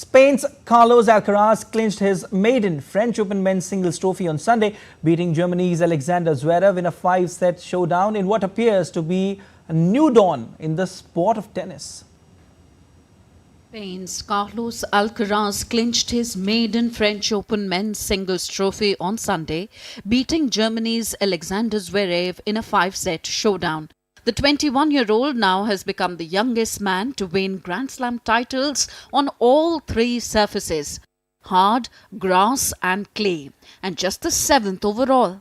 Spain's Carlos Alcaraz clinched his maiden French Open men's singles trophy on Sunday, beating Germany's Alexander Zverev in a 5-set showdown in what appears to be a new dawn in the sport of tennis. Spain's Carlos Alcaraz clinched his maiden French Open men's singles trophy on Sunday, beating Germany's Alexander Zverev in a 5-set showdown. The 21-year-old now has become the youngest man to win Grand Slam titles on all three surfaces: hard, grass and clay, and just the 7th overall.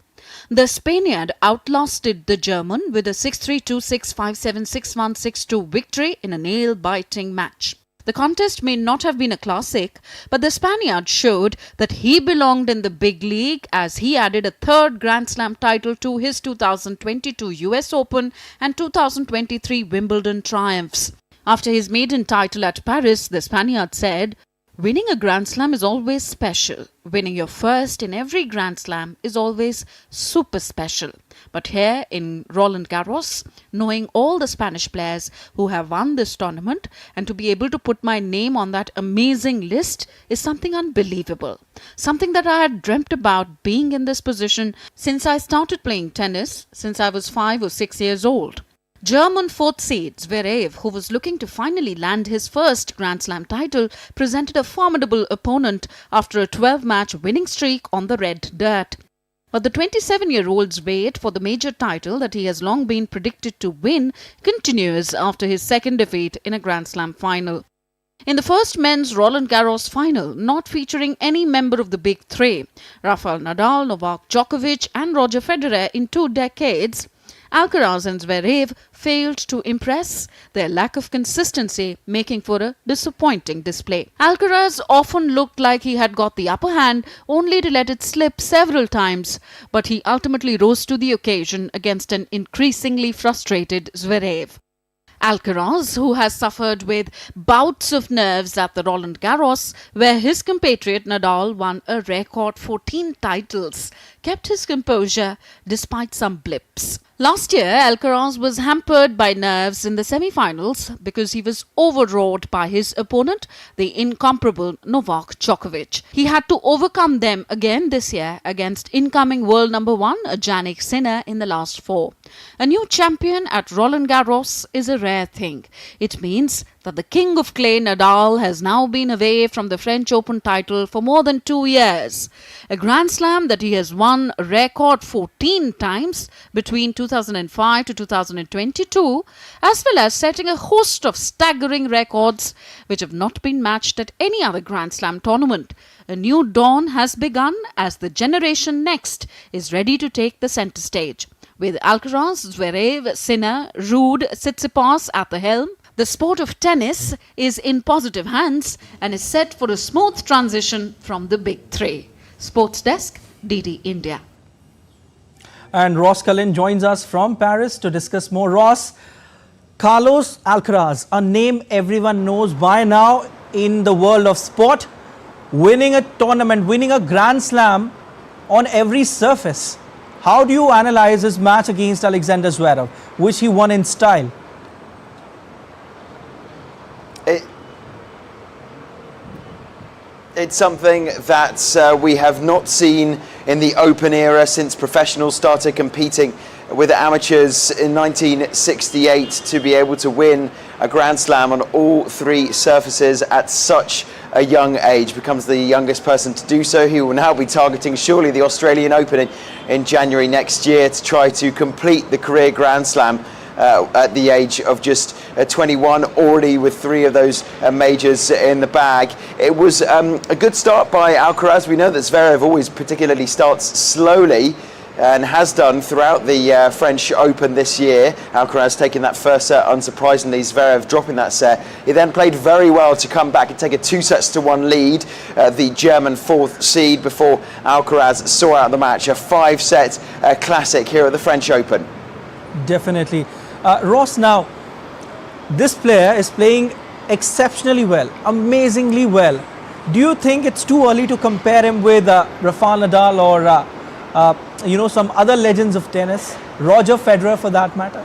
The Spaniard outlasted the German with a 6-3, 2-6, 5-7, 6-1, 6-2 victory in a nail-biting match. The contest may not have been a classic, but the Spaniard showed that he belonged in the big league as he added a third Grand Slam title to his 2022 US Open and 2023 Wimbledon triumphs. After his maiden title at Paris, the Spaniard said, "Winning a Grand Slam is always special. Winning your first in every Grand Slam is always super special. But here in Roland Garros, knowing all the Spanish players who have won this tournament and to be able to put my name on that amazing list is something unbelievable. Something that I had dreamt about being in this position since I started playing tennis, since I was 5 or 6 years old." German 4th seed Zverev, who was looking to finally land his first Grand Slam title, presented a formidable opponent after a 12-match winning streak on the red dirt. But the 27-year-old's wait for the major title that he has long been predicted to win continues after his second defeat in a Grand Slam final. In the first men's Roland Garros final, not featuring any member of the big three, Rafael Nadal, Novak Djokovic and Roger Federer in 2 decades, Alcaraz and Zverev failed to impress, their lack of consistency making for a disappointing display. Alcaraz often looked like he had got the upper hand only to let it slip several times, but he ultimately rose to the occasion against an increasingly frustrated Zverev. Alcaraz, who has suffered with bouts of nerves at the Roland Garros, where his compatriot Nadal won a record 14 titles, kept his composure despite some blips. Last year, Alcaraz was hampered by nerves in the semi-finals because he was overawed by his opponent, the incomparable Novak Djokovic. He had to overcome them again this year against incoming world number 1, Jannik Sinner, in the last 4. A new champion at Roland Garros is a rare thing. It means that the king of clay Nadal has now been away from the French Open title for more than 2 years. A Grand Slam that he has won a record 14 times between 2005 to 2022, as well as setting a host of staggering records which have not been matched at any other Grand Slam tournament. A new dawn has begun as the generation next is ready to take the center stage. With Alcaraz, Zverev, Sinner, Ruud, Tsitsipas at the helm, the sport of tennis is in positive hands and is set for a smooth transition from the big three. Sports Desk, DD India. And Ross Cullen joins us from Paris to discuss more. Ross, Carlos Alcaraz, a name everyone knows by now in the world of sport, winning a tournament, winning a Grand Slam on every surface. How do you analyze his match against Alexander Zverev, which he won in style? It's something that we have not seen in the Open era since professionals started competing with amateurs in 1968, to be able to win a Grand Slam on all three surfaces at such a young age. Becomes the youngest person to do so. He will now be targeting surely the Australian Open in January next year to try to complete the career Grand Slam at the age of just 21, already with 3 of those majors in the bag. It was a good start by Alcaraz. We know that Zverev always particularly starts slowly and has done throughout the French Open this year. Alcaraz taking that first set, unsurprisingly, Zverev dropping that set. He then played very well to come back and take a 2-1 lead, the German 4th seed, before Alcaraz saw out the match. A 5-set classic here at the French Open. Definitely. Ross, now, this player is playing exceptionally well, amazingly well. Do you think it's too early to compare him with Rafael Nadal or some other legends of tennis, Roger Federer for that matter?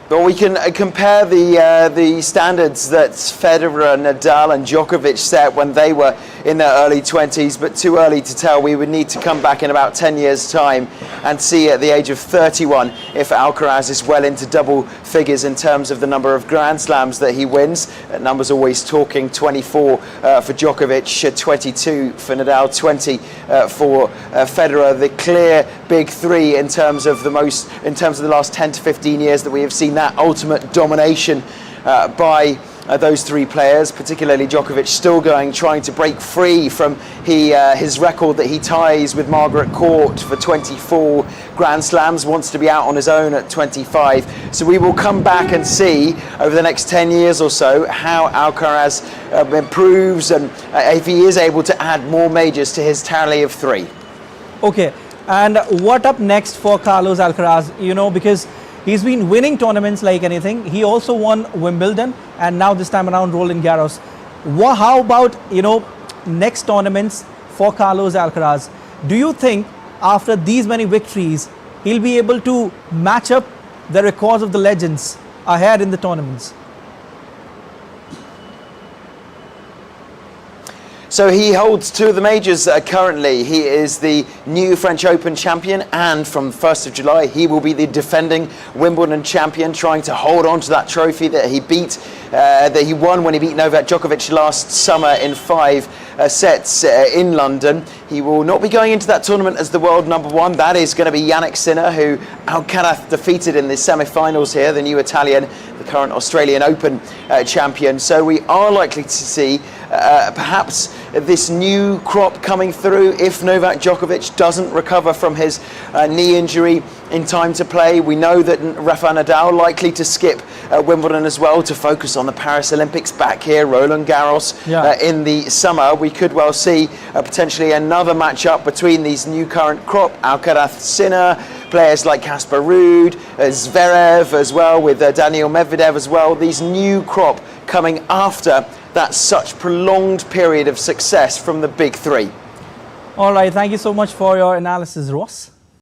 But we can compare the standards that Federer, Nadal and Djokovic set when they were in their early 20s, but too early to tell. We would need to come back in about 10 years' time and see at the age of 31 if Alcaraz is well into double figures in terms of the number of Grand Slams that he wins. Numbers always talking: 24 for Djokovic, 22 for Nadal, 20 for Federer. The clear big three in terms of the last 10 to 15 years that we have seen that ultimate domination by those three players, particularly Djokovic still trying to break free from his record that he ties with Margaret Court for 24 Grand Slams, wants to be out on his own at 25. So we will come back and see over the next 10 years or so how Alcaraz improves and if he is able to add more majors to his tally of 3. Okay, and what up next for Carlos Alcaraz? You know, because he's been winning tournaments like anything. He also won Wimbledon and now this time around Roland Garros. How about, you know, next tournaments for Carlos Alcaraz? Do you think after these many victories, he'll be able to match up the records of the legends ahead in the tournaments? So he holds 2 of the majors currently. He is the new French Open champion, and from 1st of July he will be the defending Wimbledon champion, trying to hold on to that trophy that he won when he beat Novak Djokovic last summer in 5 sets in London. He will not be going into that tournament as the world number 1. That is going to be Jannik Sinner, who Alcaraz defeated in the semi-finals here, the new Italian, the current Australian Open champion. So we are likely to see perhaps this new crop coming through if Novak Djokovic doesn't recover from his knee injury in time to play. We know that Rafa Nadal likely to skip Wimbledon as well to focus on the Paris Olympics back here, Roland Garros in the summer. We could well see potentially another matchup between these new current crop, Alcaraz, Sinner, players like Casper Ruud, Zverev as well, with Daniil Medvedev as well. These new crop coming after that such prolonged period of success from the big three. All right, thank you so much for your analysis, Ross.